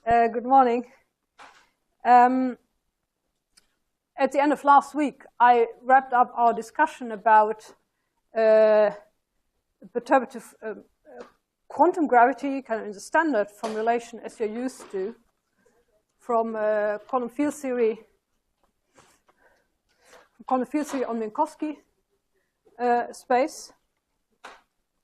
Good morning. At the end of last week, I wrapped up our discussion about perturbative quantum gravity, kind of in the standard formulation as you're used to, from quantum field theory on Minkowski space.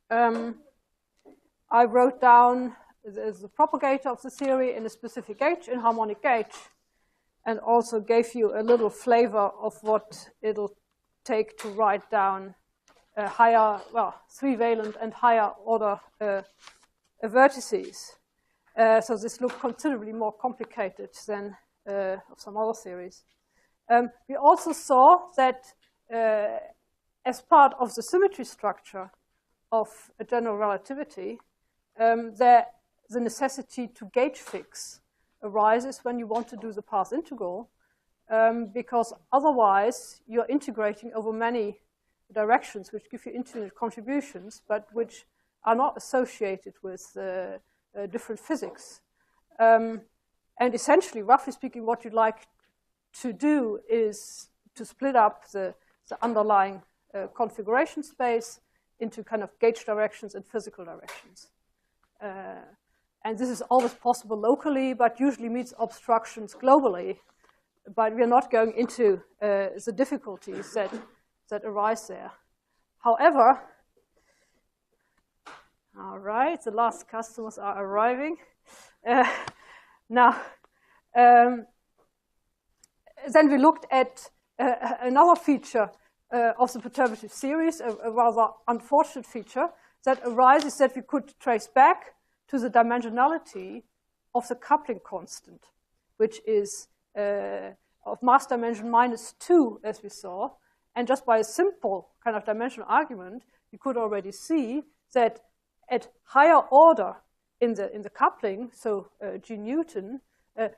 I wrote down the propagator of the theory in a specific gauge, in harmonic gauge, and also gave you a little flavor of what it'll take to write down higher, well, 3-valent and higher order vertices. So this looked considerably more complicated than of some other theories. We also saw that as part of the symmetry structure of a general relativity, the necessity to gauge fix arises when you want to do the path integral, because otherwise you're integrating over many directions which give you infinite contributions, but which are not associated with different physics. And essentially, roughly speaking, what you'd like to do is to split up the underlying configuration space into kind of gauge directions and physical directions. And this is always possible locally, but usually meets obstructions globally. But we're not going into the difficulties that arise there. However, all right, the last customers are arriving. Now, then we looked at another feature of the perturbative series, a rather unfortunate feature that arises that we could trace back to the dimensionality of the coupling constant, which is of mass dimension -2, as we saw. And just by a simple kind of dimensional argument, you could already see that at higher order in the coupling, so G Newton,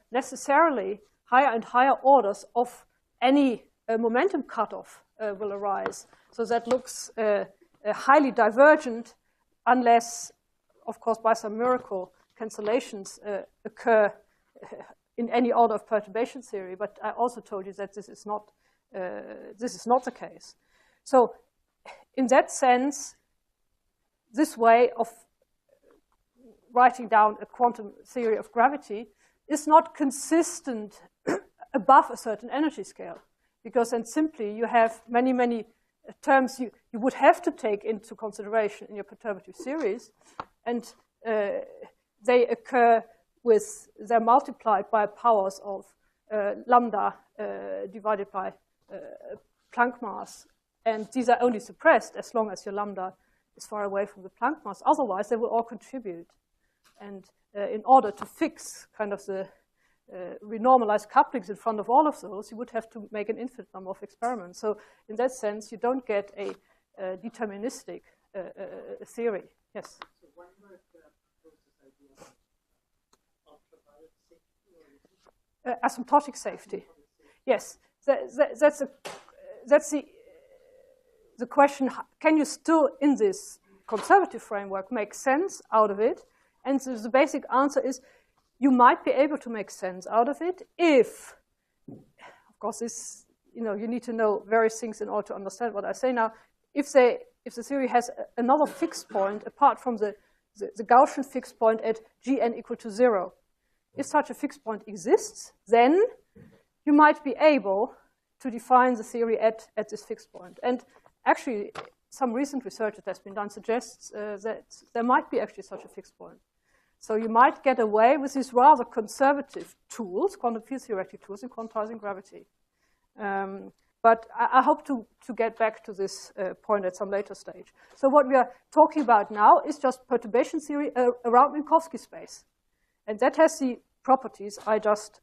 necessarily higher and higher orders of any momentum cutoff will arise. So that looks highly divergent unless, of course, by some miracle, cancellations occur in any order of perturbation theory. But I also told you that this is not the case. So in that sense, this way of writing down a quantum theory of gravity is not consistent above a certain energy scale, because then simply you have many, many terms you would have to take into consideration in your perturbative series, and they occur they're multiplied by powers of lambda divided by Planck mass, and these are only suppressed as long as your lambda is far away from the Planck mass. Otherwise, they will all contribute. And in order to fix kind of the renormalized couplings in front of all of those, you would have to make an infinite number of experiments. So in that sense, you don't get a deterministic theory. Yes? So why not propose this idea of ultraviolet safety? Asymptotic safety. Yes, that's the question. Can you still, in this conservative framework, make sense out of it? And so the basic answer is you might be able to make sense out of it if, of course, this, you need to know various things in order to understand what I say now. If the theory has another fixed point apart from the Gaussian fixed point at Gn equal to 0, if such a fixed point exists, then you might be able to define the theory at this fixed point. And actually, some recent research that has been done suggests that there might be actually such a fixed point. So you might get away with these rather conservative tools, quantum field theoretic tools, in quantizing gravity. But I hope to get back to this point at some later stage. So what we are talking about now is just perturbation theory around Minkowski space. And that has the properties I just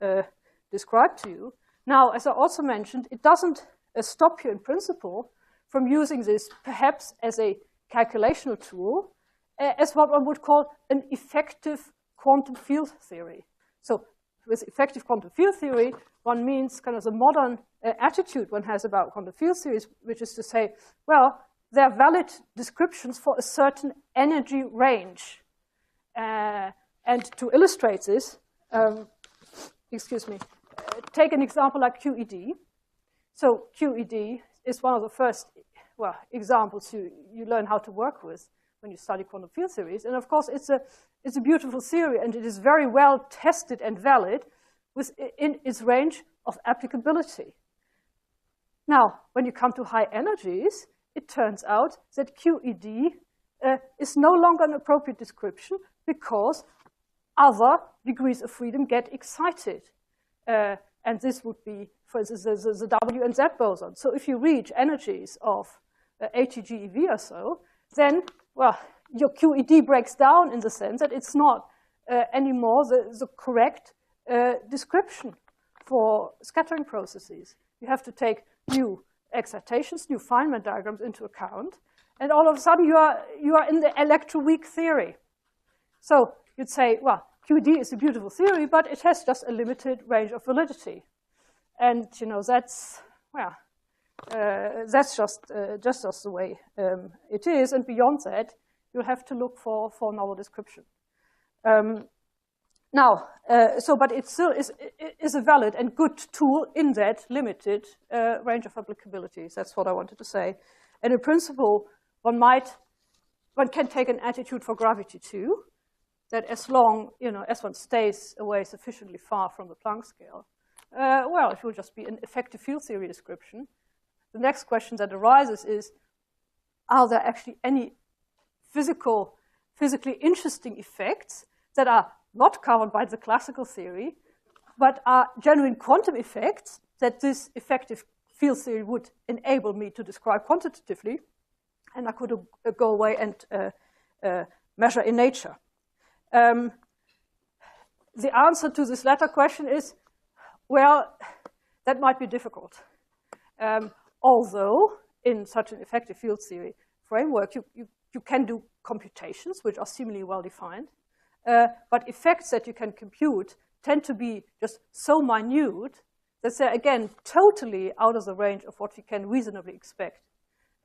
described to you. Now, as I also mentioned, it doesn't stop you in principle from using this perhaps as a calculational tool, as what one would call an effective quantum field theory. So with effective quantum field theory, one means kind of the modern attitude one has about quantum field theories, which is to say, well, there are valid descriptions for a certain energy range. And to illustrate this, excuse me, take an example like QED. So QED is one of the first, well, examples you learn how to work with when you study quantum field theories. And of course, it's a beautiful theory, and it is very well tested and valid within its range of applicability. Now, when you come to high energies, it turns out that QED is no longer an appropriate description because other degrees of freedom get excited. And this would be, for instance, the W and Z boson. So if you reach energies of 80 GeV or so, then, well, your QED breaks down in the sense that it's not anymore the correct description for scattering processes. You have to take new excitations, new Feynman diagrams into account, and all of a sudden you are in the electroweak theory. So you'd say, well, QED is a beautiful theory, but it has just a limited range of validity. And, you know, that's, well, that's just the way it is. And beyond that, you'll have to look for another description. But it still is a valid and good tool in that limited range of applicabilities. That's what I wanted to say. And in principle, one can take an attitude for gravity too, that as long, you know, as one stays away sufficiently far from the Planck scale, well, it will just be an effective field theory description. The next question that arises is, are there actually any physically interesting effects that are not covered by the classical theory, but are genuine quantum effects that this effective field theory would enable me to describe quantitatively, and I could go away and measure in nature. The answer to this latter question is, well, that might be difficult. Although, in such an effective field theory framework, you can do computations, which are seemingly well-defined. But effects that you can compute tend to be just so minute that they're, again, totally out of the range of what we can reasonably expect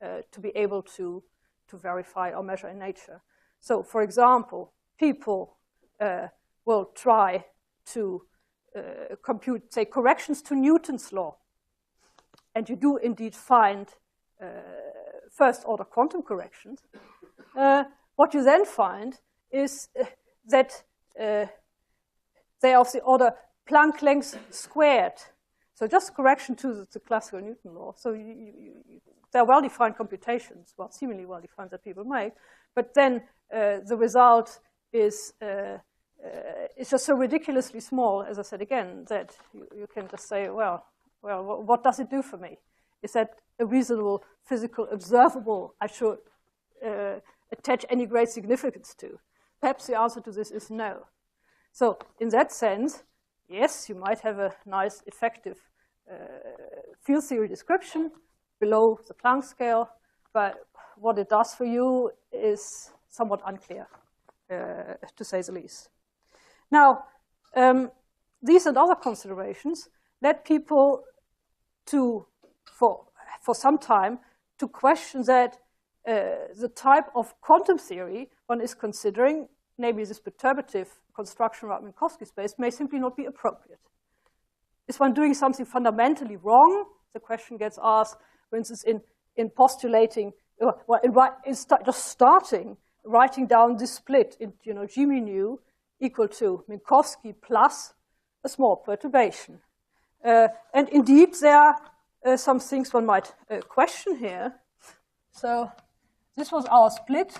to be able to verify or measure in nature. So, for example, people will try to compute, say, corrections to Newton's law. And you do indeed find first-order quantum corrections. What you then find is that they are of the order Planck length squared. So just correction to the classical Newton law. So they're well-defined computations, well, seemingly well-defined that people make. But then the result is just so ridiculously small, as I said again, that you can just say, well, what does it do for me? Is that a reasonable physical observable I should attach any great significance to? Perhaps the answer to this is no. So in that sense, yes, you might have a nice, effective field theory description below the Planck scale, but what it does for you is somewhat unclear, to say the least. Now, these and other considerations led people to, for some time, to question that the type of quantum theory one is considering, namely this perturbative construction around Minkowski space, may simply not be appropriate. Is one doing something fundamentally wrong? The question gets asked, for instance, in postulating, just starting, writing down this split in, G mu equal to Minkowski plus a small perturbation. And indeed, there are some things one might question here. So this was our split,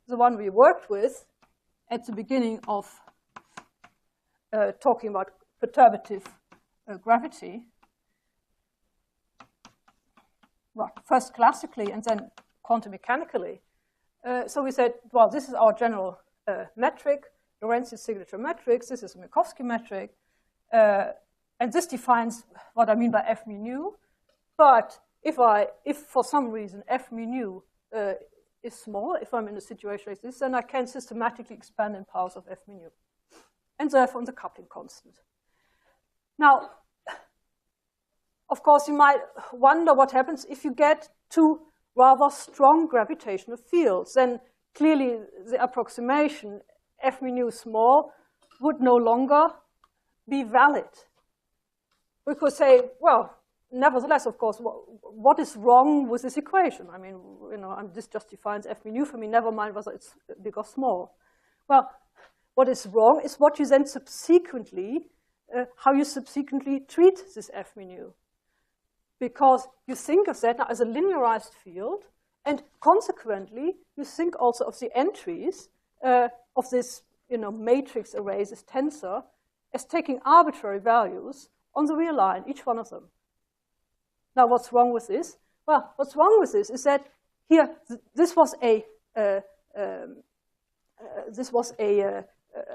the one we worked with at the beginning of talking about perturbative gravity. Well, first classically and then quantum mechanically. So we said, well, this is our general metric, Lorentzi's signature matrix. This is a Minkowski metric. And this defines what I mean by F mu nu. But if for some reason F mu nu is small, if I'm in a situation like this, then I can systematically expand in powers of F mu nu. And therefore the coupling constant. Now, of course, you might wonder what happens if you get two rather strong gravitational fields. Then clearly the approximation F mu nu small would no longer be valid. We could say, well, nevertheless, of course, what is wrong with this equation? I mean, this just defines f mu for me, never mind whether it's big or small. Well, what is wrong is what you then subsequently, how you subsequently treat this f mu. Because you think of that now as a linearized field, and consequently, you think also of the entries of this matrix array, this tensor, as taking arbitrary values on the real line, each one of them. Now, what's wrong with this? Well, what's wrong with this is that here, this was a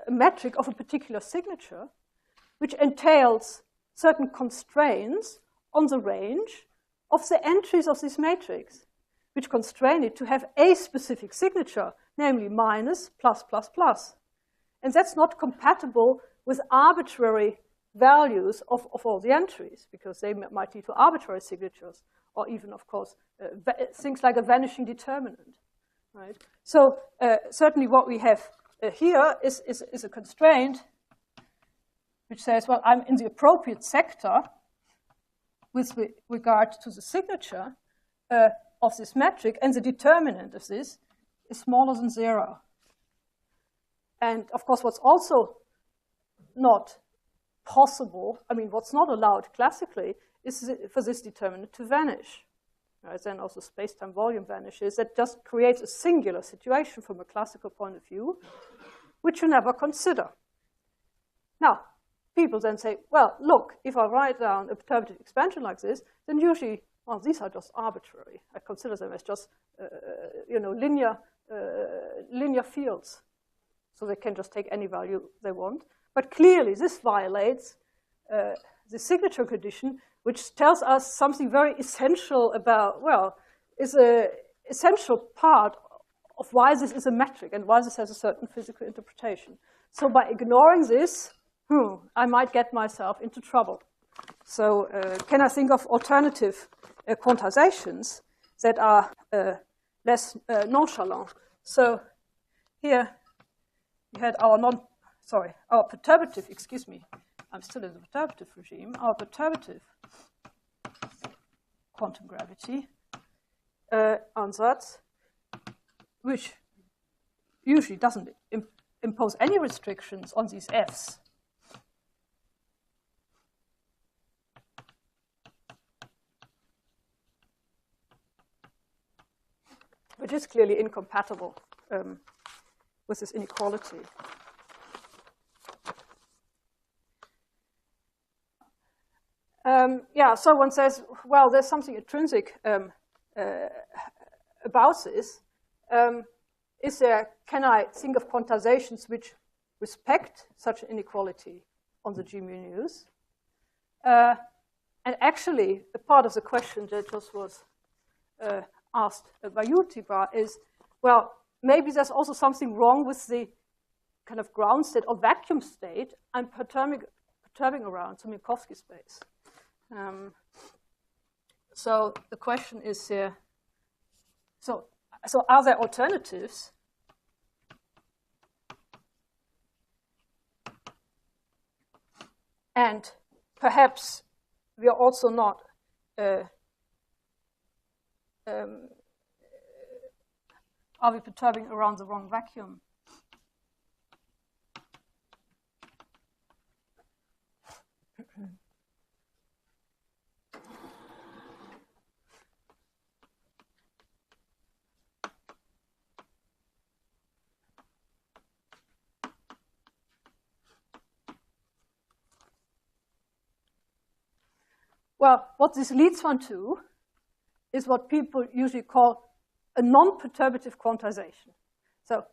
metric of a particular signature, which entails certain constraints on the range of the entries of this matrix, which constrain it to have a specific signature, namely minus, plus, plus, plus. And that's not compatible with arbitrary values of all the entries, because they might lead to arbitrary signatures, or even, of course, things like a vanishing determinant. Right? So certainly what we have here is a constraint which says, well, I'm in the appropriate sector with regard to the signature of this metric, and the determinant of this is smaller than 0. And of course, what's also not possible, I mean, what's not allowed classically is for this determinant to vanish. Right? Then also space-time volume vanishes. That just creates a singular situation from a classical point of view, which you never consider. Now, people then say, well, look, if I write down a perturbative expansion like this, then usually, well, these are just arbitrary. I consider them as just, linear fields. So they can just take any value they want. But clearly, this violates the signature condition, which tells us something very essential about, well, is an essential part of why this is a metric and why this has a certain physical interpretation. So by ignoring this, I might get myself into trouble. So can I think of alternative quantizations that are less nonchalant? So here we had our perturbative, excuse me, I'm still in the perturbative regime, our perturbative quantum gravity ansatz, which usually doesn't impose any restrictions on these f's. Which is clearly incompatible with this inequality. So one says, well, there's something intrinsic about this. Can I think of quantizations which respect such an inequality on the G mu news? And actually, a part of the question that just was asked by you, Tibor, is, well, maybe there's also something wrong with the kind of ground state or vacuum state I'm perturbing around, so Minkowski space. So the question is here, so are there alternatives? And perhaps we are also not are we perturbing around the wrong vacuum? Well, what this leads one to is what people usually call a non-perturbative quantization. So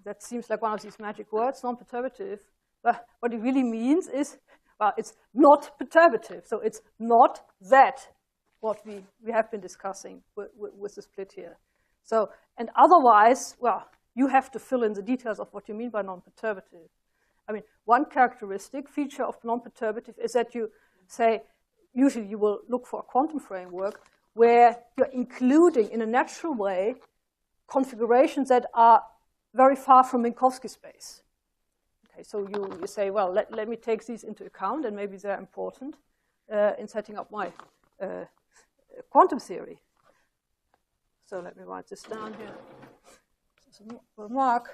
that seems like one of these magic words, non-perturbative. But what it really means is, well, it's not perturbative. So it's not that what we have been discussing with the split here. So, and otherwise, well, you have to fill in the details of what you mean by non-perturbative. I mean, one characteristic feature of non-perturbative is that you say, usually you will look for a quantum framework where you're including, in a natural way, configurations that are very far from Minkowski space. Okay, Okay, so you say, well, let me take these into account, and maybe they're important in setting up my quantum theory. So let me write this down here. This is a remark.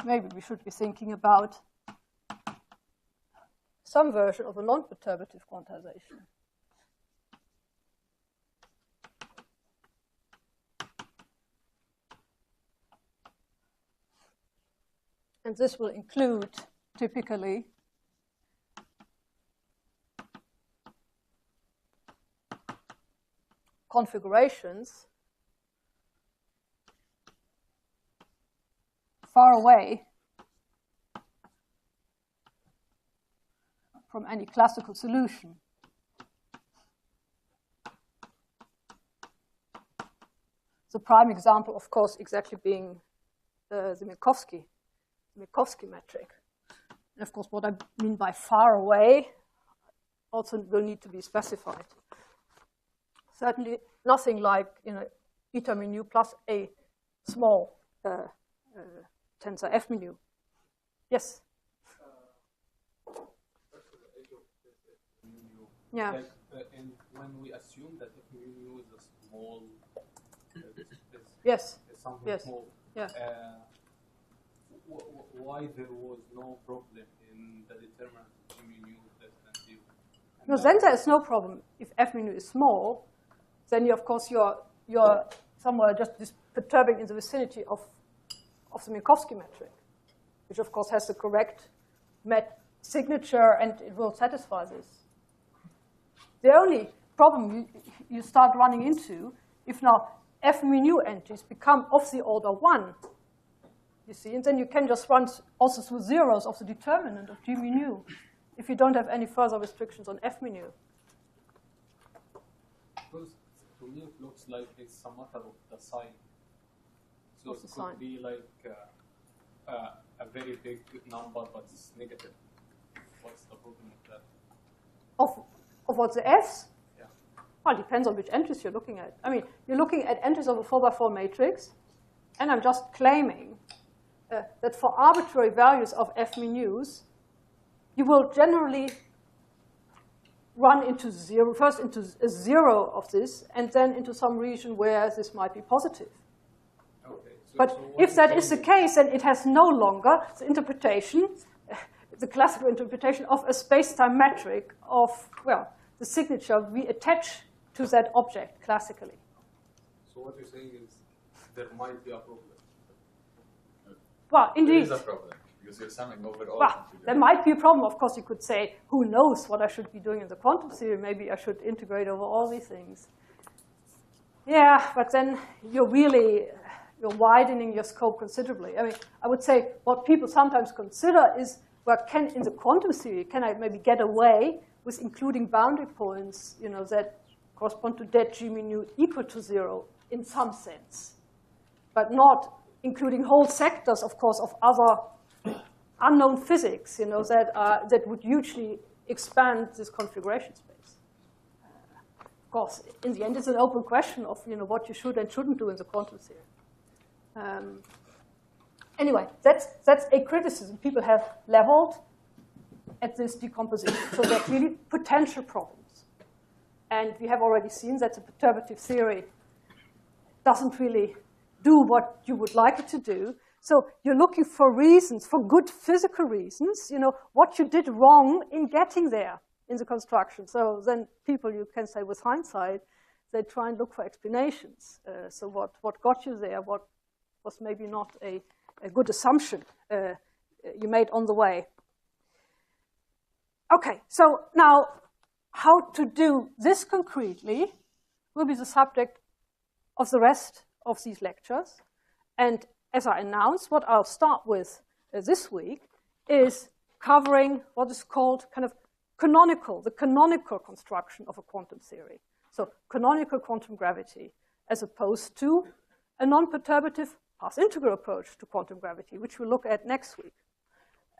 Maybe we should be thinking about some version of a non-perturbative quantization. And this will include, typically, configurations far away from any classical solution. The prime example, of course, exactly being the Minkowski metric. And of course, what I mean by far away also will need to be specified. Certainly nothing like, eta mu plus a small tensor f mu. Yes? Yeah. And when we assume that f mu is a small, yes, is something yes, small, yeah. Why there was no problem in the determinant of g mu less than 0? No, then there is no problem. If f mu is small, then you, of course you're somewhere just perturbing in the vicinity of the Minkowski metric, which of course has the correct signature, and it will satisfy this. The only problem you start running into, if now f mu entries become of the order 1, you see, and then you can just run also through zeros of the determinant of g mu if you don't have any further restrictions on f mu. Because to me it looks like it's a matter of the sign. So What's it the could sign? be like a very big number, but it's negative. What's the problem with that? Of what, the f's? Yeah. Well, it depends on which entries you're looking at. I mean, you're looking at entries of a 4x4 matrix, and I'm just claiming that for arbitrary values of f mu's, you will generally run into zero, first into a zero of this, and then into some region where this might be positive. Okay. But if that is the case, then it has no longer the interpretation, the classical interpretation of a space-time metric of, well, the signature we attach to that object classically. So what you're saying is there might be a problem. Well, indeed. There is a problem, because you're summing over all Well, there might be a problem. Of course, you could say, who knows what I should be doing in the quantum theory? Maybe I should integrate over all these things. Yeah, but then you're widening your scope considerably. I mean, I would say what people sometimes consider is, well, in the quantum theory, can I maybe get away with including boundary points, that correspond to that g mu equal to 0 in some sense, but not including whole sectors, of course, of other unknown physics, that would hugely expand this configuration space. Of course, in the end, it's an open question of what you should and shouldn't do in the quantum theory. Anyway, that's a criticism people have leveled at this decomposition. So there are clearly potential problems. And we have already seen that the perturbative theory doesn't really do what you would like it to do. So you're looking for reasons, for good physical reasons, what you did wrong in getting there in the construction. So then people, you can say with hindsight, they try and look for explanations. So what got you there, what was maybe not a good assumption you made on the way. Okay, so now how to do this concretely will be the subject of the rest of these lectures. And as I announced, what I'll start with this week is covering what is called kind of the canonical construction of a quantum theory. So canonical quantum gravity, as opposed to a non-perturbative path integral approach to quantum gravity, which we'll look at next week.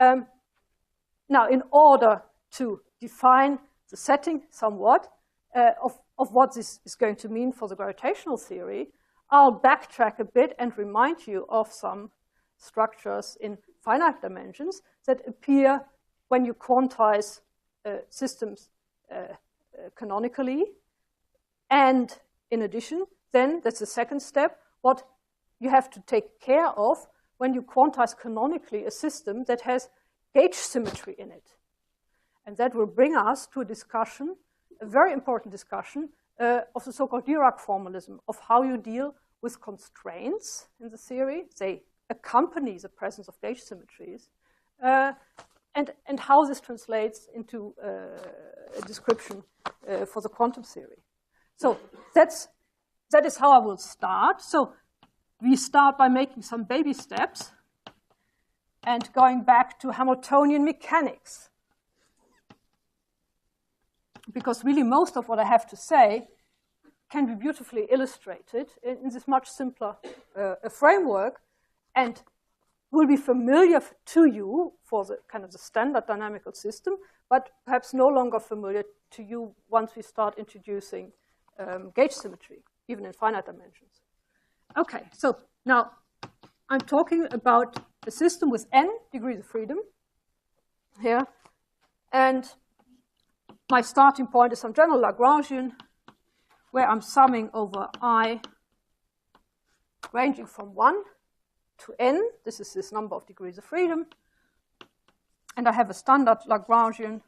Now, in order to define the setting somewhat of what this is going to mean for the gravitational theory, I'll backtrack a bit and remind you of some structures in finite dimensions that appear when you quantize systems canonically. And in addition, then that's the second step, what you have to take care of when you quantize canonically a system that has gauge symmetry in it. And that will bring us to a discussion, a very important discussion, of the so-called Dirac formalism, of how you deal with constraints in the theory. They accompany the presence of gauge symmetries, and how this translates into a description for the quantum theory. So that is how I will start. So we start by making some baby steps and going back to Hamiltonian mechanics. Because really most of what I have to say can be beautifully illustrated in this much simpler framework and will be familiar to you for the kind of the standard dynamical system, but perhaps no longer familiar to you once we start introducing gauge symmetry, even in finite dimensions. Okay, so now I'm talking about a system with n degrees of freedom here, and my starting point is some general Lagrangian where I'm summing over I ranging from 1 to n. This is this number of degrees of freedom. And I have a standard Lagrangian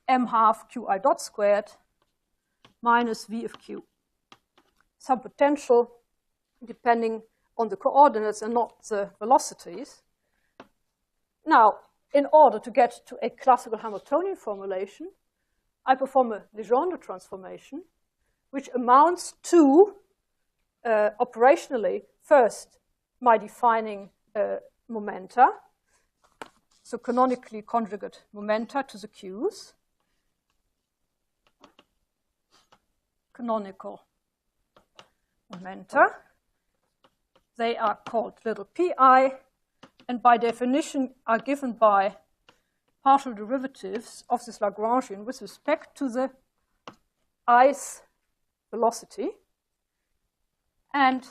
m half qi dot squared minus v of q. Some potential depending on the coordinates and not the velocities. Now, in order to get to a classical Hamiltonian formulation, I perform a Legendre transformation, which amounts to, operationally, first, my defining momenta, so canonically conjugate momenta to the q's, canonical momenta. They are called little pi, and by definition are given by partial derivatives of this Lagrangian with respect to the i's velocity, and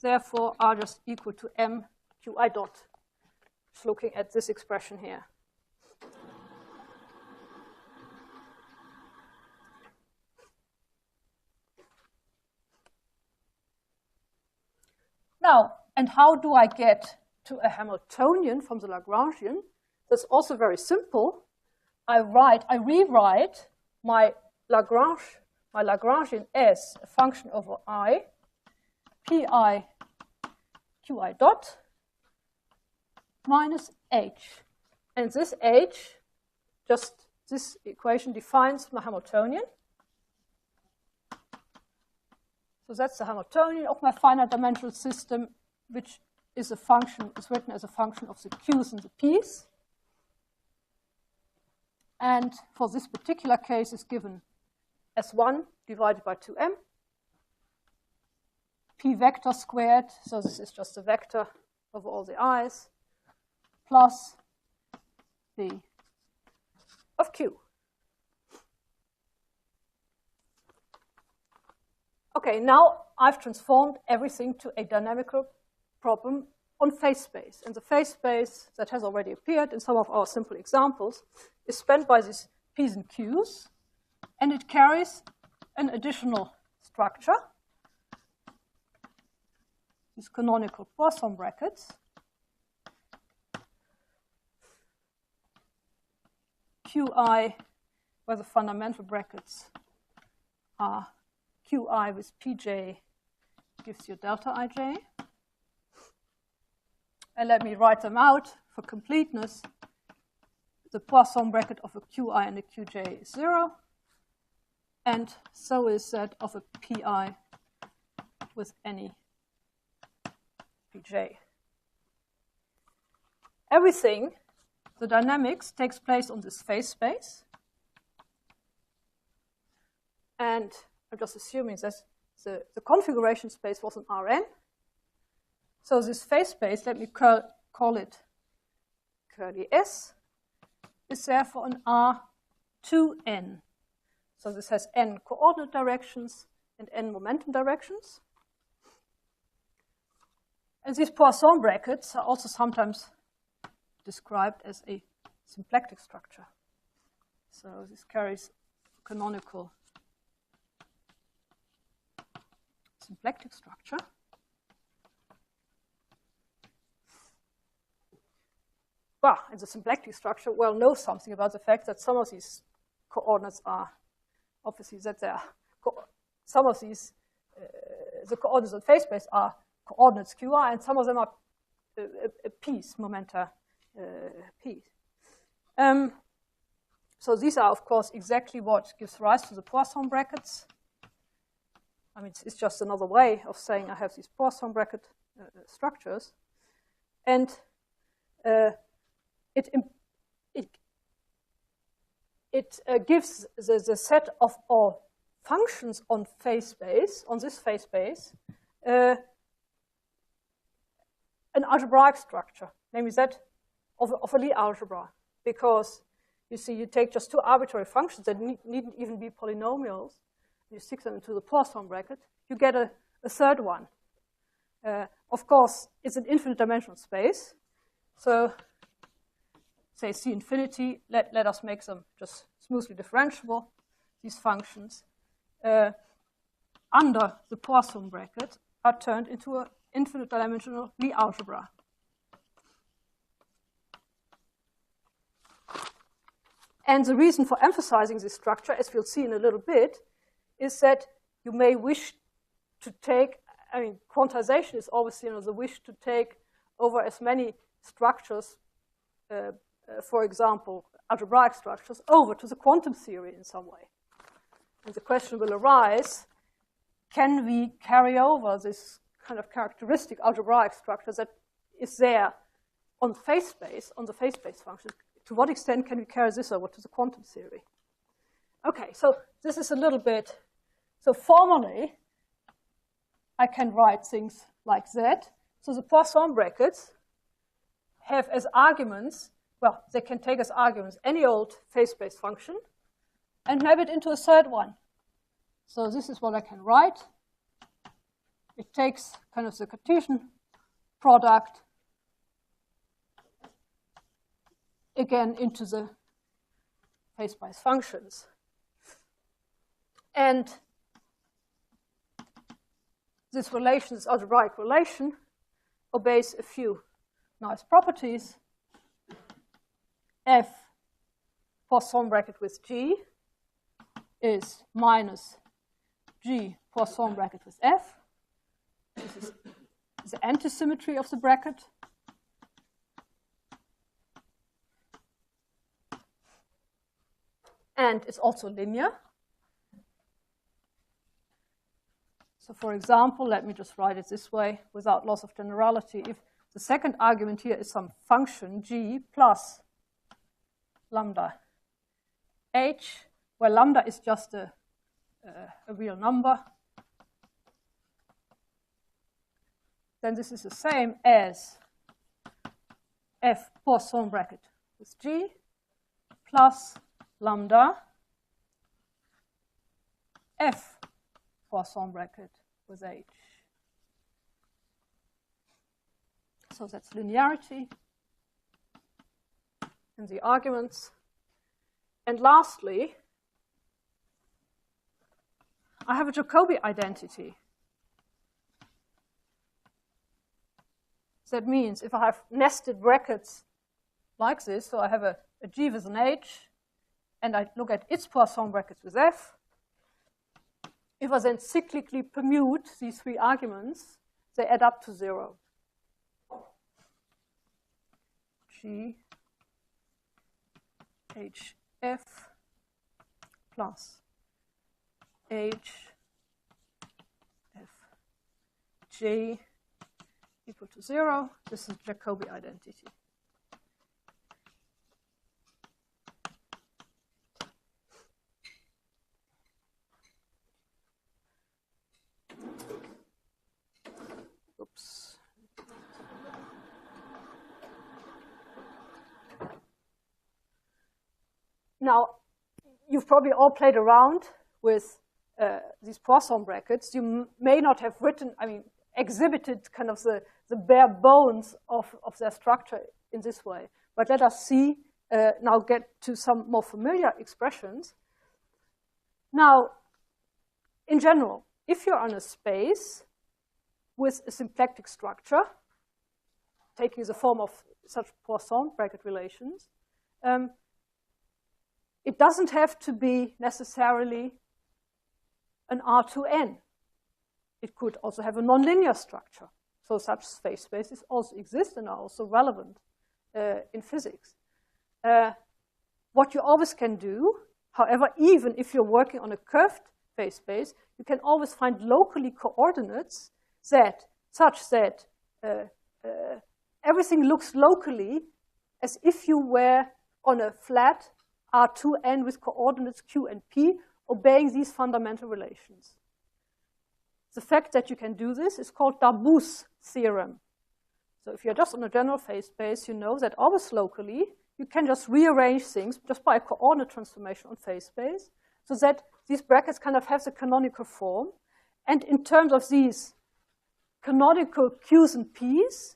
therefore are just equal to m qi dot. Just looking at this expression here. Now, and how do I get to a Hamiltonian from the Lagrangian? That's also very simple. I rewrite my Lagrangian as a function over I, pi qi dot minus h. And this h, just this equation defines my Hamiltonian. So that's the Hamiltonian of my finite dimensional system, which is a function, is written as a function of the q's and the p's. And for this particular case is given as 1 divided by 2m, p vector squared, so this is just a vector over all the i's, plus v of q. Okay, now I've transformed everything to a dynamical problem on phase space. And the phase space that has already appeared in some of our simple examples is spanned by these p's and q's, and it carries an additional structure, these canonical Poisson brackets, qi, where the fundamental brackets are qi with pj gives you delta ij. And let me write them out for completeness. The Poisson bracket of a qi and a qj is 0. And so is that of a pi with any pj. Everything, the dynamics, takes place on this phase space. And I'm just assuming that the configuration space was an Rn. So this phase space, let me call it curly S, is therefore an R2n. So this has n coordinate directions, and n momentum directions. And these Poisson brackets are also sometimes described as a symplectic structure. So this carries canonical symplectic structure. Well, and the symplectic structure knows something about the fact that some of these coordinates are obviously that they are some of these the coordinates in phase space are coordinates qr, and some of them are p's, momenta p. So these are, of course, exactly what gives rise to the Poisson brackets. I mean, it's just another way of saying I have these Poisson bracket structures, and it gives the set of all functions on phase space, on this phase space, an algebraic structure, namely that of a Lie algebra, because you see, you take just two arbitrary functions that needn't even be polynomials, you stick them into the Poisson bracket, you get a third one. Of course, it's an infinite dimensional space, so say C infinity, let us make them just smoothly differentiable, these functions, under the Poisson bracket are turned into an infinite dimensional Lie algebra. And the reason for emphasizing this structure, as we'll see in a little bit, is that you may wish to take, I mean, quantization is always, the wish to take over as many structures, for example, algebraic structures, over to the quantum theory in some way. And the question will arise, can we carry over this kind of characteristic algebraic structure that is there on phase space, on the phase space function? To what extent can we carry this over to the quantum theory? Okay, so this is a little bit, so formally, I can write things like that. So the Poisson brackets have as arguments, well, they can take as arguments any old phase space function and map it into a third one. So this is what I can write. It takes kind of the Cartesian product again into the phase space functions. And this relation, this algebraic relation, obeys a few nice properties. F Poisson bracket with G is minus G Poisson bracket with F. This is the antisymmetry of the bracket. And it's also linear. So for example, let me just write it this way without loss of generality. If the second argument here is some function g plus lambda h, where lambda is just a real number, then this is the same as f Poisson bracket with g plus lambda f Poisson bracket with h. So that's linearity in the arguments. And lastly, I have a Jacobi identity. That means if I have nested brackets like this, so I have a G with an H, and I look at its Poisson brackets with F, if I then cyclically permute these three arguments, they add up to 0. G, H, F plus H, F, J equal to 0. This is Jacobi identity. Oops. Now, you've probably all played around with these Poisson brackets, you may not have written, I mean, exhibited kind of the bare bones of their structure in this way. But let us see, now get to some more familiar expressions. Now, in general, if you're on a space with a symplectic structure, taking the form of such Poisson bracket relations, it doesn't have to be necessarily an R2N. It could also have a nonlinear structure. So such spaces also exist and are also relevant in physics. What you always can do, however, even if you're working on a curved phase space, you can always find locally coordinates such that everything looks locally as if you were on a flat R2N with coordinates Q and P, obeying these fundamental relations. The fact that you can do this is called Darboux theorem. So if you're just on a general phase space, you know that always locally, you can just rearrange things just by a coordinate transformation on phase space, so that these brackets kind of have the canonical form. And in terms of these canonical Q's and P's,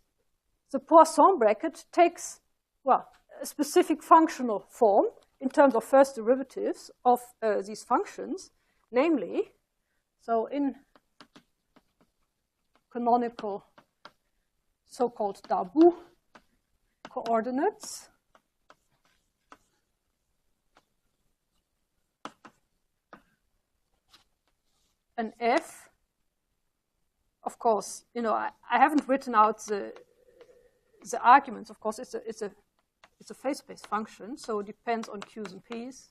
the Poisson bracket takes, well, a specific functional form in terms of first derivatives of these functions, namely, so in canonical so-called Darboux coordinates, an F, of course, you know, I haven't written out the arguments. Of course, it's a phase space function, so it depends on Q's and P's.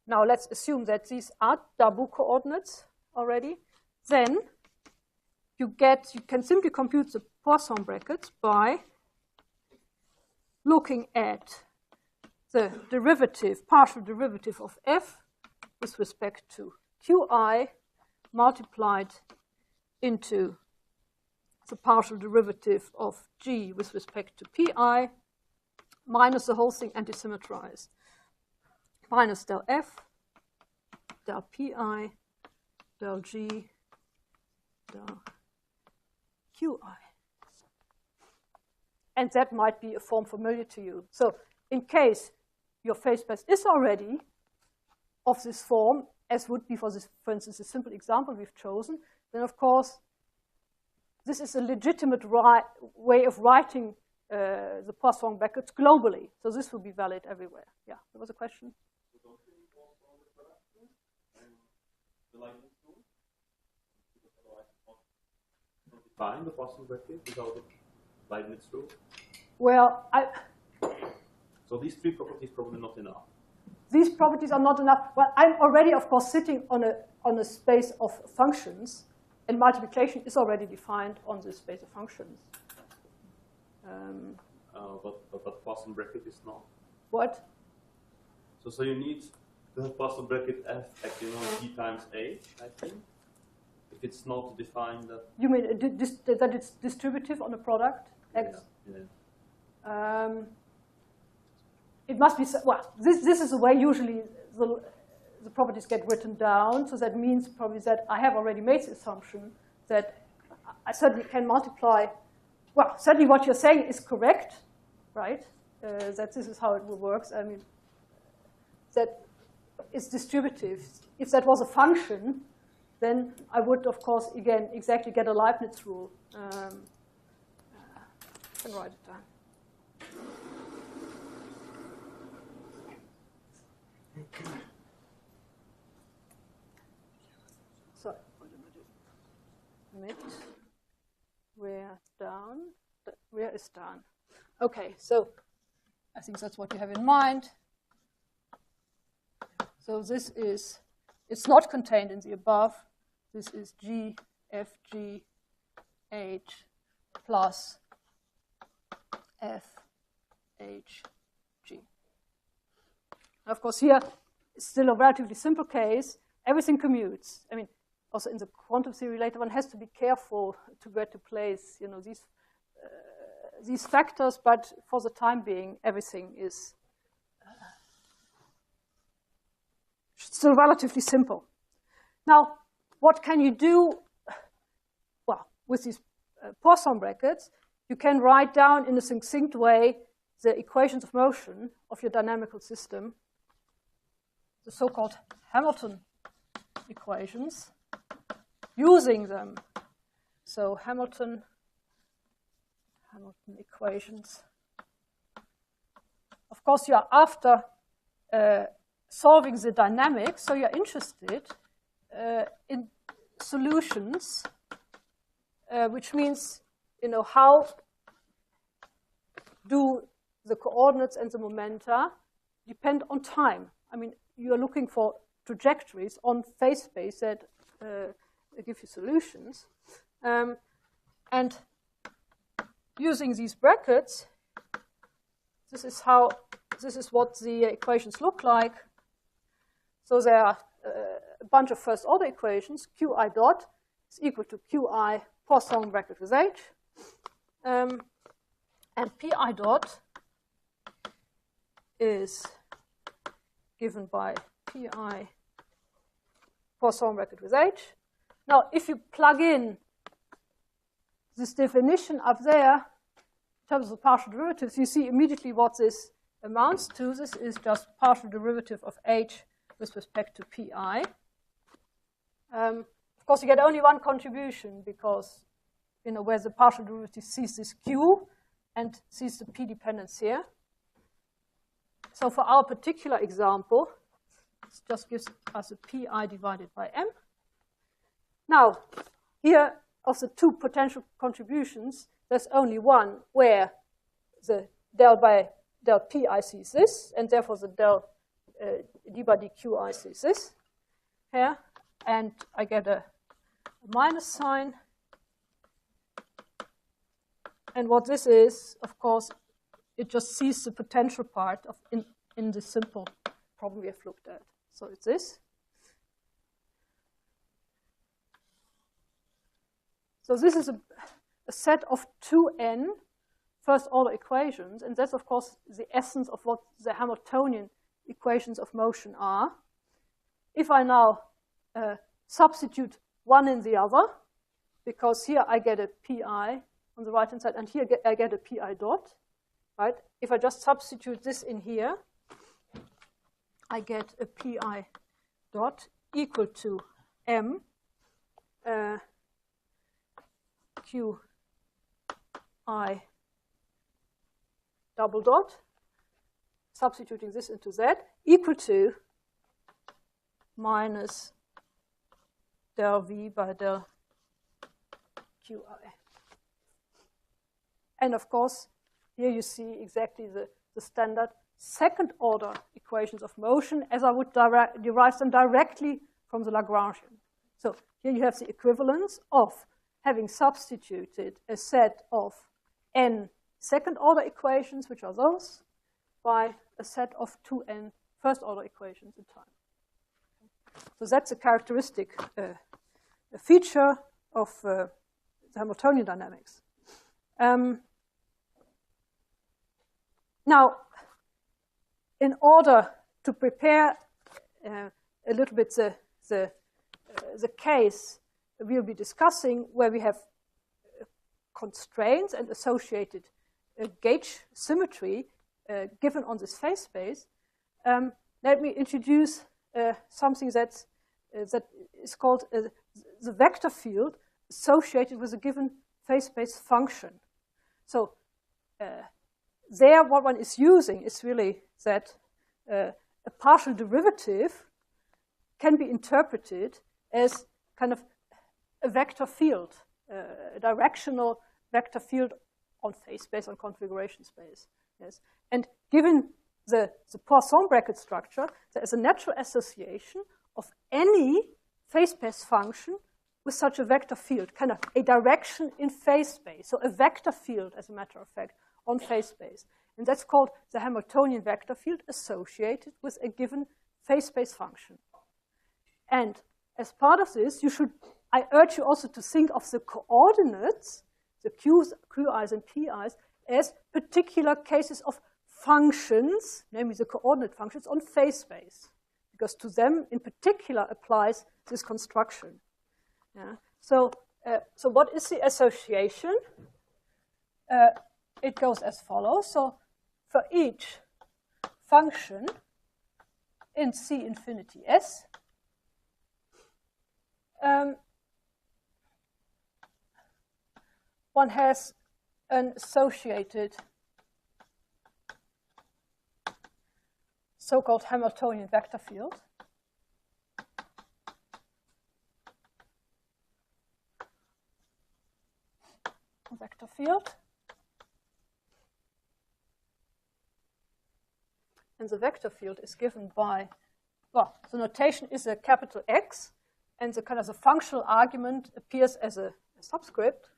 Now let's assume that these are Darboux coordinates already. Then you can simply compute the Poisson brackets by looking at the derivative, partial derivative of F with respect to Qi multiplied into the partial derivative of G with respect to Pi minus the whole thing antisymmetrized, minus del F, del Pi, del G, del Qi. And that might be a form familiar to you. So in case your phase space is already of this form, as would be for instance, the simple example we've chosen, then of course, this is a legitimate way of writing the Poisson brackets globally. So this will be valid everywhere. Yeah, there was a question? Define the Poisson bracket without the Leibniz rule? Well, so these three properties probably not enough. These properties are not enough. Well, I'm already, of course, sitting on a space of functions, and multiplication is already defined on this space of functions. But Poisson bracket is not. What? So you need to have Poisson bracket F acting on P times A, I think. If it's not defined that. You mean that it's distributive on a product X? Yeah. It must be, well, this is the way usually the properties get written down. So that means probably that I have already made the assumption that I certainly can multiply. Well, certainly what you're saying is correct, right? That this is how it works. I mean, that it's distributive. If that was a function, then I would, of course, again, exactly get a Leibniz rule. I can write it down. So, mid, where down, where is down? Okay, so I think that's what you have in mind. So this is, it's not contained in the above. This is G, F, G, H plus F, H, G. Of course, here it's still a relatively simple case. Everything commutes. I mean, also in the quantum theory later, one has to be careful to where to place, you know, these factors. But for the time being, everything is still relatively simple. Now, what can you do? Well, with these Poisson brackets, you can write down in a succinct way the equations of motion of your dynamical system, the so-called Hamilton equations, using them. So Hamilton equations. Of course, you are after solving the dynamics, so you're interested in solutions, which means, how do the coordinates and the momenta depend on time? I mean, you're looking for trajectories on phase space that give you solutions. And using these brackets, this is what the equations look like. So there are a bunch of first order equations. Qi dot is equal to Qi Poisson bracket with H. And Pi dot is given by Pi Poisson bracket with H. Now, if you plug in this definition up there in terms of the partial derivatives, you see immediately what this amounts to. This is just partial derivative of H with respect to Pi. Of course, you get only one contribution because, where the partial derivative sees this Q and sees the P dependence here. So for our particular example, this just gives us a Pi divided by M. Now, here, of the two potential contributions, there's only one where the del by del Pi sees this, and therefore the del d by dqi sees this here, and I get a minus sign. And what this is, of course, it just sees the potential part of in the simple problem we have looked at. So it's this. So this is a set of 2n first order equations, and that's, of course, the essence of what the Hamiltonian equations of motion are. If I now substitute one in the other, because here I get a Pi on the right-hand side, and here I get a Pi dot, right? If I just substitute this in here, I get a Pi dot equal to M Qi double dot, substituting this into Z, equal to minus del V by del Qi. And of course, here you see exactly the standard second order equations of motion as I would derive them directly from the Lagrangian. So here you have the equivalence of having substituted a set of n second order equations, which are those, by a set of 2n first order equations in time. So that's a characteristic a feature of the Hamiltonian dynamics. Now, in order to prepare a little bit the case we'll be discussing, where we have constraints and associated gauge symmetry given on this phase space, let me introduce something that is called the vector field associated with a given phase space function. So there, what one is using is really that a partial derivative can be interpreted as kind of a vector field, a directional vector field on phase space, on configuration space. Yes. And given the Poisson bracket structure, there is a natural association of any phase space function with such a vector field, kind of a direction in phase space. So a vector field, as a matter of fact, on phase space. And that's called the Hamiltonian vector field associated with a given phase space function. And as part of this, I urge you also to think of the coordinates, the Qi's and Pi's, as particular cases of functions, namely the coordinate functions on phase space. because to them in particular applies this construction. Yeah. So what is the association? It goes as follows. So for each function in C infinity S, one has an associated so-called Hamiltonian vector field. Vector field. And the vector field is given by, well, the notation is a capital X, and the kind of the functional argument appears as a subscript.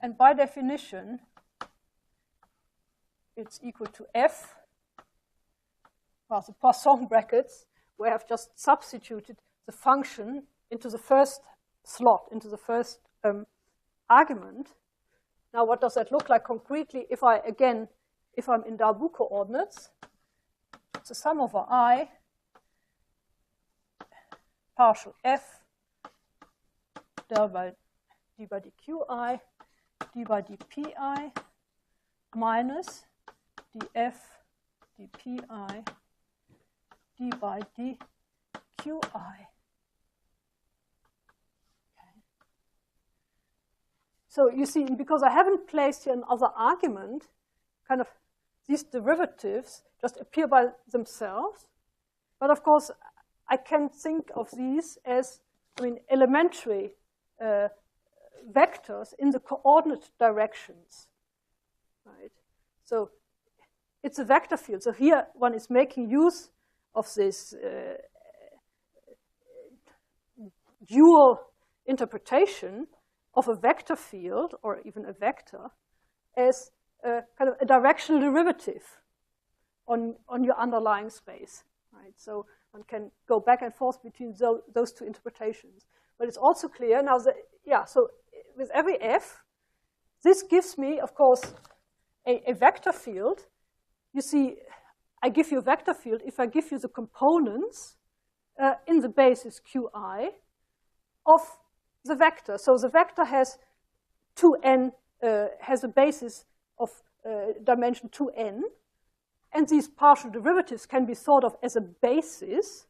And by definition, it's equal to F, well, the Poisson brackets, where I've just substituted the function into the first slot, into the first argument. Now, what does that look like concretely if I'm in Darboux coordinates? It's the sum over I partial F del by d by dqi d by dpi minus df dpi d by dqi. So you see, because I haven't placed here another argument, kind of these derivatives just appear by themselves. But of course, I can think of these as, elementary vectors in the coordinate directions, right? So it's a vector field. So here one is making use of this dual interpretation of a vector field, or even a vector, as kind of a directional derivative on your underlying space, right? So one can go back and forth between those two interpretations. But it's also clear now that, so with every f, this gives me, of course, a vector field. You see, I give you a vector field if I give you the components in the basis qi of the vector. So the vector has 2n, has a basis of dimension 2n, and these partial derivatives can be thought of as a basis,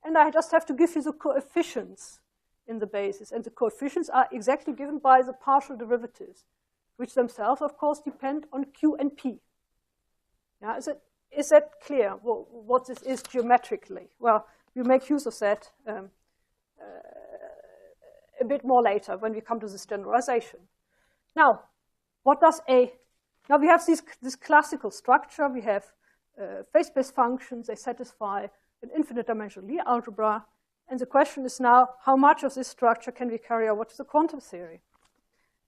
and I just have to give you the coefficients in the basis, and the coefficients are exactly given by the partial derivatives, which themselves, of course, depend on q and p. Yeah, is that clear, what this is geometrically? Well, we make use of that a bit more later when we come to this generalization. Now, what does now we have this classical structure. We have phase-space functions. They satisfy an infinite dimensional Lie algebra. And the question is now, how much of this structure can we carry over to the quantum theory?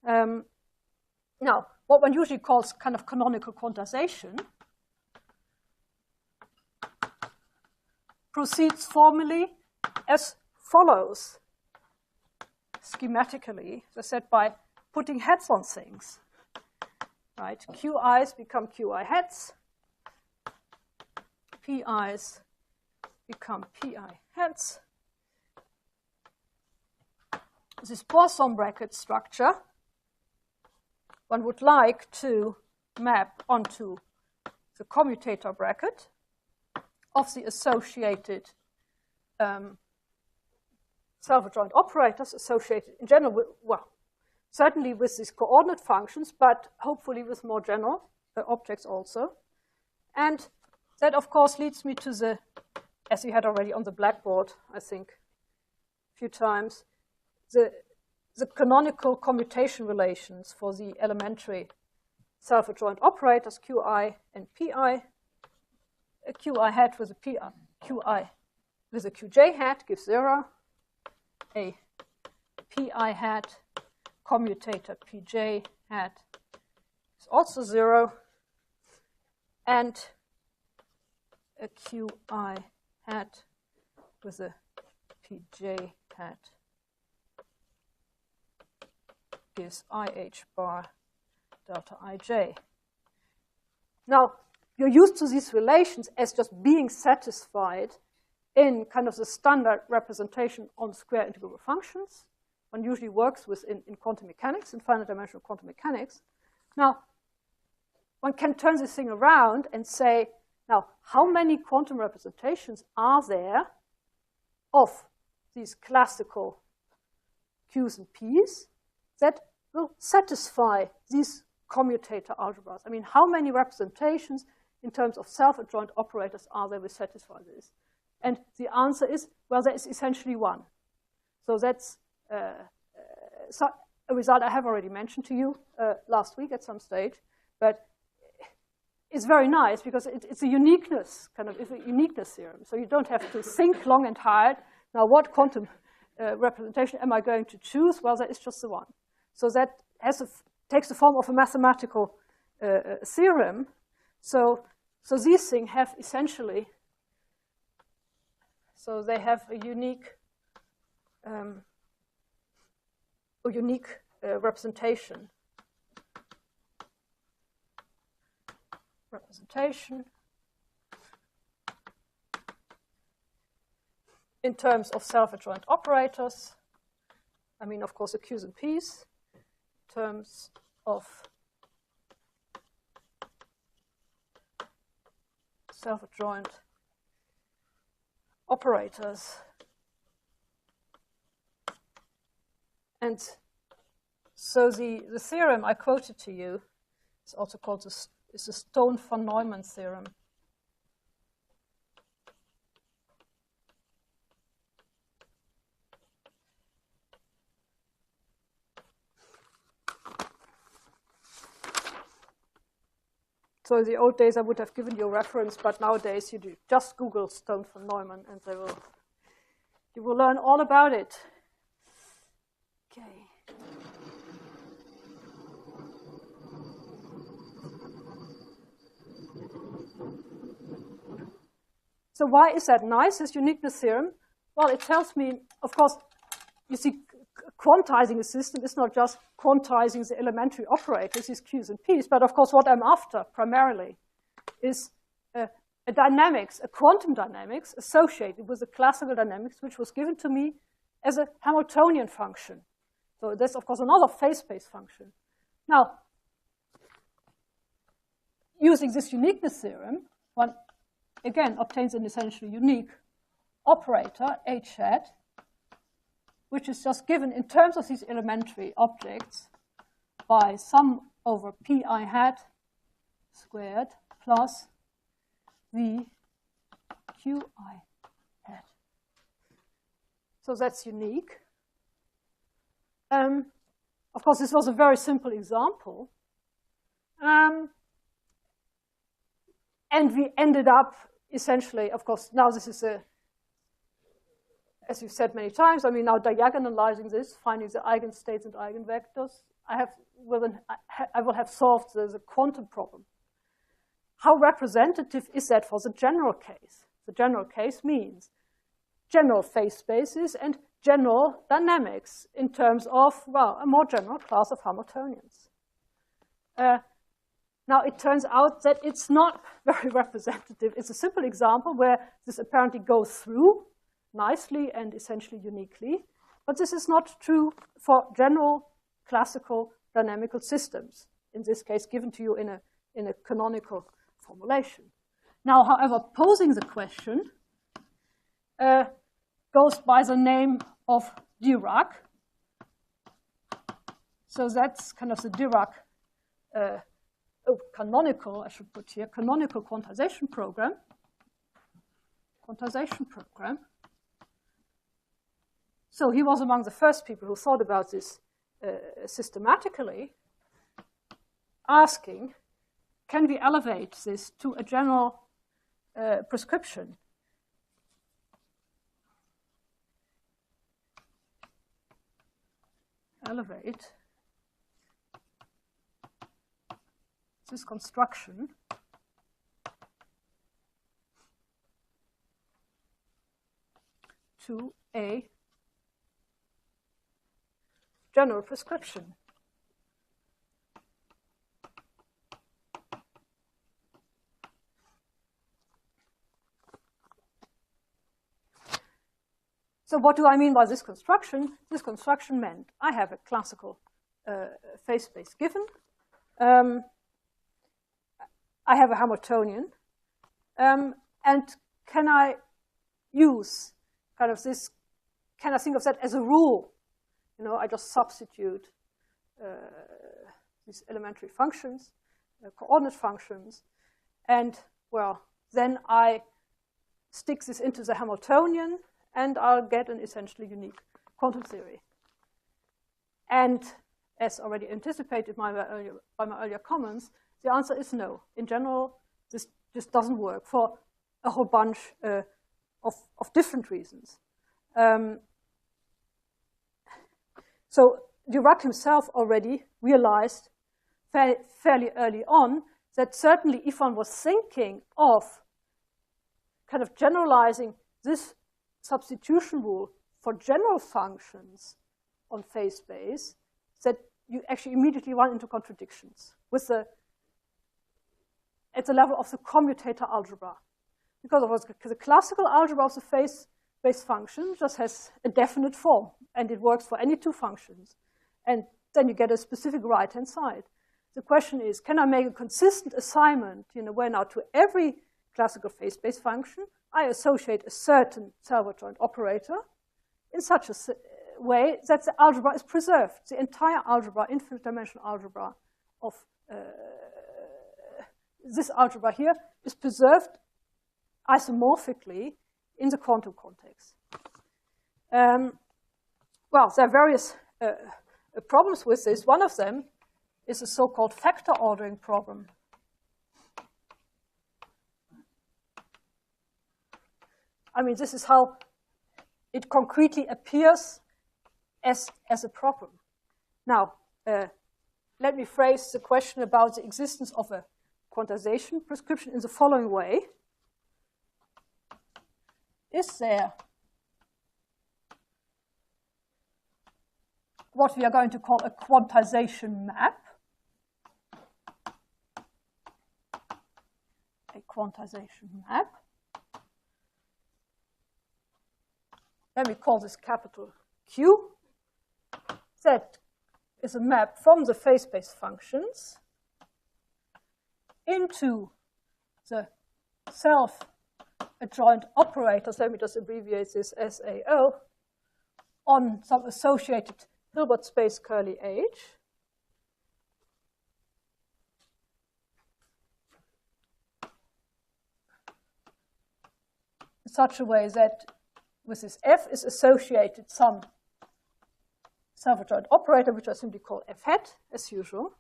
Now, what one usually calls kind of canonical quantization proceeds formally as follows, schematically, as I said, by putting heads on things. Right? Qi's become Qi heads. Pi's become Pi heads. This Poisson bracket structure, one would like to map onto the commutator bracket of the associated self-adjoint operators associated in general with, well, certainly with these coordinate functions, but hopefully with more general objects also. And that, of course, leads me to the, as we had already on the blackboard, I think, a few times, the canonical commutation relations for the elementary self-adjoint operators, Qi and Pi. A Qi hat with a Pi, Qi with a Qj hat gives 0. A Pi hat commutator Pj hat is also 0. And a Qi hat with a Pj hat gives IH bar delta Ij. Now, you're used to these relations as just being satisfied in kind of the standard representation on square integrable functions. One usually works with in quantum mechanics, in finite dimensional quantum mechanics. Now, one can turn this thing around and say, now, how many quantum representations are there of these classical Q's and P's that will satisfy these commutator algebras? I mean, how many representations in terms of self-adjoint operators are there which satisfy this? And the answer is, well, there is essentially one. So that's so a result I have already mentioned to you last week at some stage, but it's very nice because it's a uniqueness, it's a uniqueness theorem. So you don't have to think long and hard. Now, what quantum representation am I going to choose? Well, there is just the one. So that takes the form of a mathematical theorem. So these things have essentially, so they have a unique representation. In terms of self-adjoint operators. I mean, of course, the Q's and P's. In terms of self-adjoint operators. And so the theorem I quoted to you is also called the Stone-von Neumann theorem. So in the old days, I would have given you a reference, but nowadays you do just Google Stone-von Neumann, and you will learn all about it. Okay. So why is that nice, this uniqueness theorem? Well, it tells me, of course, you see, quantizing a system is not just quantizing the elementary operators, these Q's and P's, but of course what I'm after primarily is a dynamics, a quantum dynamics associated with the classical dynamics, which was given to me as a Hamiltonian function. So that's, of course, another phase space function. Now, using this uniqueness theorem, one again obtains an essentially unique operator, H hat, which is just given in terms of these elementary objects by sum over pi hat squared plus the qi hat. So that's unique. Of course, this was a very simple example. And we ended up essentially, of course, now this is as you've said many times, I mean, now diagonalizing this, finding the eigenstates and eigenvectors, I will have solved the quantum problem. How representative is that for the general case? The general case means general phase spaces and general dynamics in terms of, well, a more general class of Hamiltonians. Now, it turns out that it's not very representative. It's a simple example where this apparently goes through nicely and essentially uniquely, but this is not true for general classical dynamical systems, in this case given to you in a canonical formulation. Now, however, posing the question goes by the name of Dirac. So that's kind of the Dirac canonical, I should put here, canonical quantization program. So he was among the first people who thought about this systematically, asking, can we elevate this to a general prescription? Elevate this construction to a general prescription. So what do I mean by this construction? This construction meant I have a classical phase space given. I have a Hamiltonian. And can I use kind of this, can I think of that as a rule? You know, I just substitute these elementary functions, coordinate functions, and, well, then I stick this into the Hamiltonian, and I'll get an essentially unique quantum theory. And as already anticipated by my earlier comments, the answer is no. In general, this just doesn't work for a whole bunch of different reasons. So Dirac himself already realized fairly early on that certainly if one was thinking of kind of generalizing this substitution rule for general functions on phase space, that you actually immediately run into contradictions with at the level of the commutator algebra. Because of course, the classical algebra of the phase space function just has a definite form, and it works for any two functions. And then you get a specific right-hand side. The question is, can I make a consistent assignment, you know, where now to every classical phase space function, I associate a certain self-adjoint operator in such a way that the algebra is preserved. The entire algebra, infinite-dimensional algebra of this algebra here is preserved isomorphically in the quantum context. Well, there are various problems with this. One of them is a so-called factor ordering problem. I mean, this is how it concretely appears as a problem. Now, let me phrase the question about the existence of a quantization prescription in the following way. Is there what we are going to call a quantization map? A quantization map. Let me call this capital Q. That is a map from the phase space functions into the self-adjoint operators. Let me just abbreviate this SAO on some associated Hilbert space curly H. In such a way that with this F is associated some self-adjoint operator, which I simply call F hat, as usual,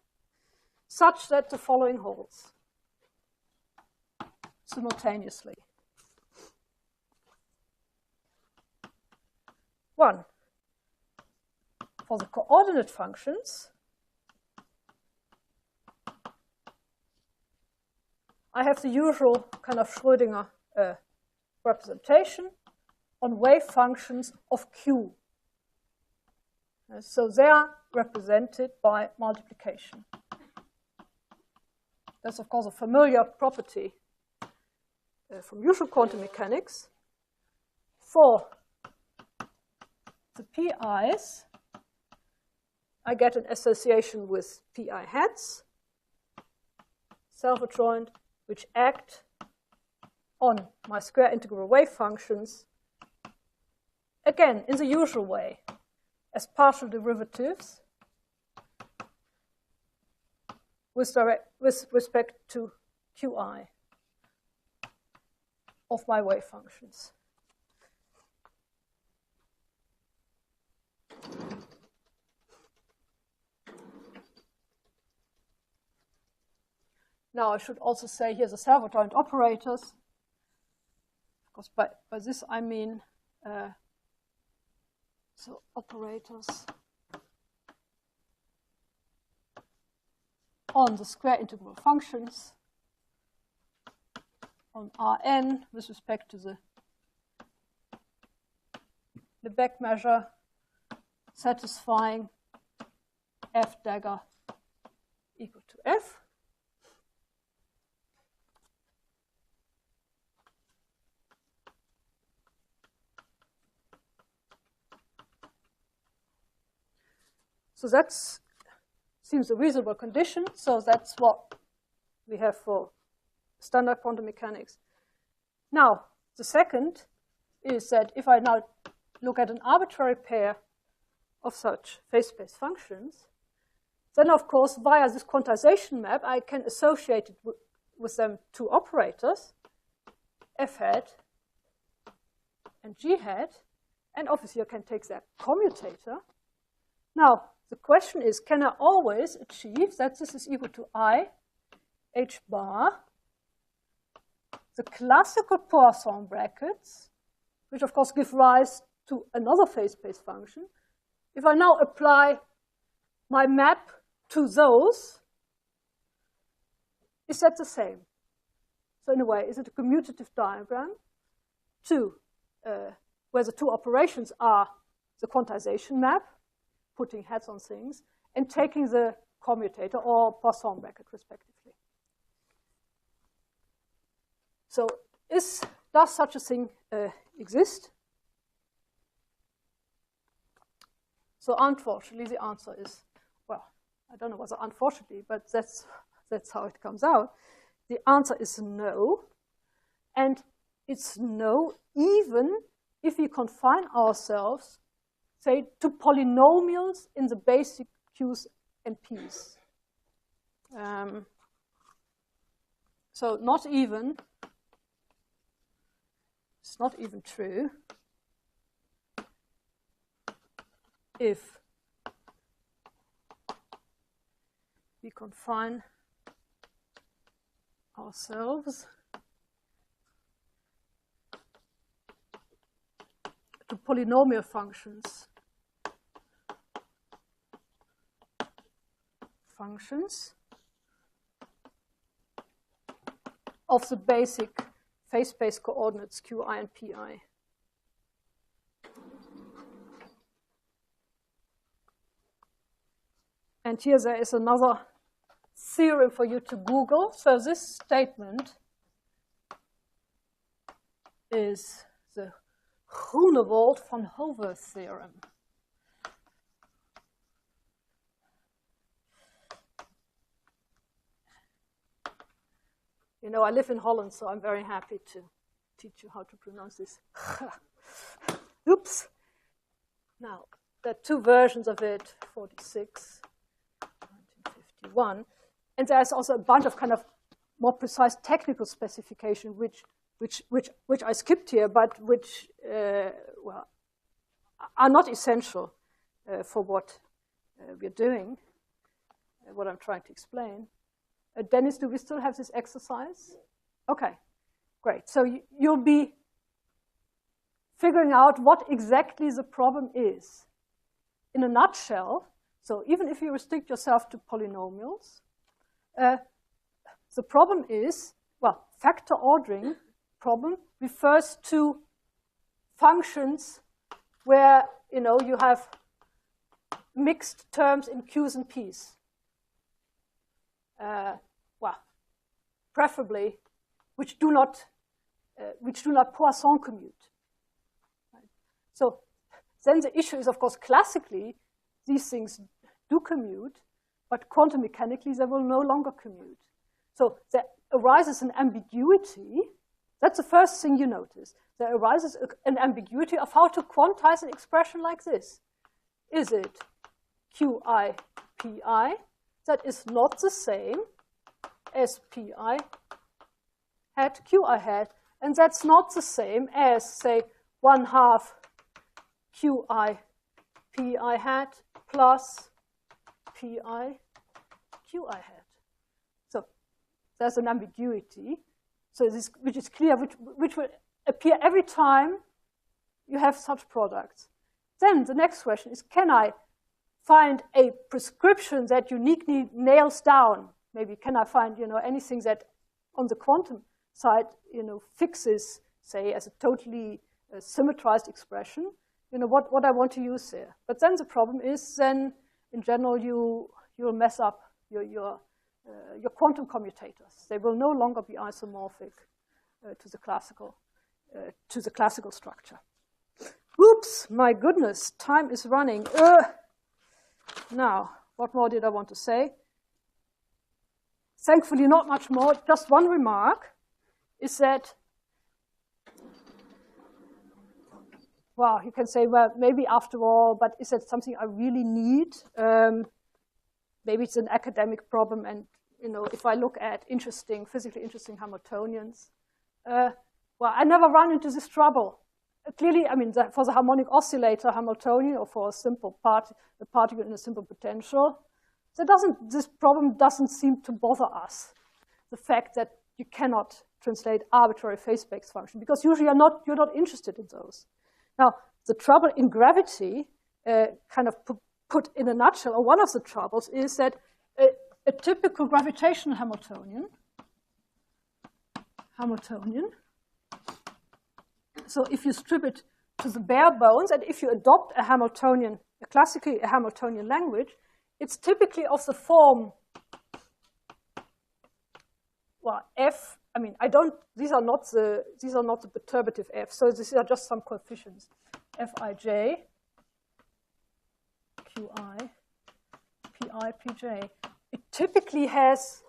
such that the following holds simultaneously. 1. For the coordinate functions, I have the usual kind of Schrödinger representation on wave functions of Q. So they are represented by multiplication. That's, of course, a familiar property from usual quantum mechanics. For the PIs, I get an association with PI hats, self-adjoint, which act on my square integral wave functions, again, in the usual way, as partial derivatives with respect to Qi of my wave functions. Now I should also say here the self-adjoint operators. Of course, by this I mean so operators on the square integral functions on Rn with respect to the Lebesgue measure satisfying F dagger equal to F. So that seems a reasonable condition. So that's what we have for standard quantum mechanics. Now, the second is that if I now look at an arbitrary pair of such phase space functions, then of course via this quantization map I can associate it with them two operators, f hat and g hat, and obviously I can take their commutator. Now the question is, can I always achieve that this is equal to I h bar the classical Poisson brackets, which of course give rise to another phase space function? If I now apply my map to those, is that the same? So in a way, is it a commutative diagram where the two operations are the quantization map, putting hats on things, and taking the commutator or Poisson bracket respectively? So does such a thing exist? So unfortunately, the answer is, well, I don't know whether unfortunately, but that's how it comes out. The answer is no. And it's no even if we confine ourselves, say, to polynomials in the basic Q's and P's. So not even, it's not even true if we confine ourselves to polynomial functions of the basic phase space coordinates Qi and Pi. And here there is another theorem for you to Google. So this statement is the Grunewald-van Hove theorem. You know, I live in Holland, so I'm very happy to teach you how to pronounce this. Oops. Now, there are two versions of it, 46, 1951. And there's also a bunch of kind of more precise technical specification, which I skipped here, but which well, are not essential for what we're doing, what I'm trying to explain. Dennis, do we still have this exercise? Okay, great. So you'll be figuring out what exactly the problem is. In a nutshell, so even if you restrict yourself to polynomials, the problem is, well, factor ordering problem refers to functions where, you know, you have mixed terms in Q's and P's. Well, preferably, which do not Poisson commute. Right? So then the issue is, of course, classically, these things do commute, but quantum mechanically, they will no longer commute. So there arises an ambiguity. That's the first thing you notice. There arises an ambiguity of how to quantize an expression like this. Is it Qi, Pi? That is not the same as Pi hat, Qi hat. And that's not the same as, say, 1/2 Qi, Pi hat plus Pi, Qi hat. So there's an ambiguity. So this, which is clear, which will appear every time you have such products. Then the next question is, can I find a prescription that uniquely nails down? Maybe can I find, you know, anything that on the quantum side, you know, fixes, say, as a totally symmetrized expression, you know, what I want to use there. But then the problem is, then in general you'll mess up your quantum commutators. They will no longer be isomorphic to the classical structure. Oops, my goodness, time is running. Now, what more did I want to say? Thankfully, not much more. Just one remark is that, well, you can say, well, maybe after all, but is that something I really need? Maybe it's an academic problem, and if I look at physically interesting Hamiltonians, well, I never run into this trouble. Clearly, I mean, for the harmonic oscillator Hamiltonian, or for a simple a particle in a simple potential, this problem doesn't seem to bother us. The fact that you cannot translate arbitrary phase space function, because usually you're not interested in those. Now, the trouble in gravity, kind of put in a nutshell, or one of the troubles, is that a typical gravitational Hamiltonian, so if you strip it to the bare bones, and if you adopt classically a Hamiltonian language, it's typically of the form, well, f. I mean, these are not the perturbative f. So these are just some coefficients, Fij, Qi, Pi, Pj. It typically has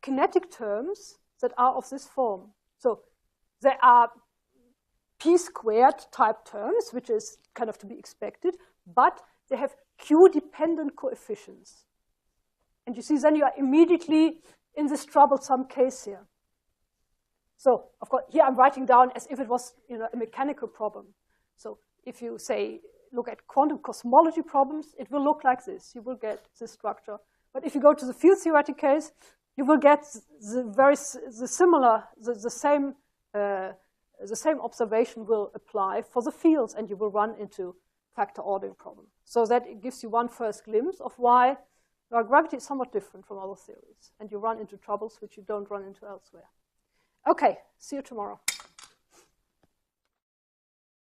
kinetic terms that are of this form. So there are p² type terms, which is kind of to be expected, but they have Q-dependent coefficients. And you see, then you are immediately in this troublesome case here. So, of course, here I'm writing down as if it was a mechanical problem. So if you say, look at quantum cosmology problems, it will look like this. You will get this structure. But if you go to the field theoretic case, you will get the same observation will apply for the fields, and you will run into factor ordering problem. So that it gives you one first glimpse of why gravity is somewhat different from other theories, and you run into troubles which you don't run into elsewhere. Okay, see you tomorrow.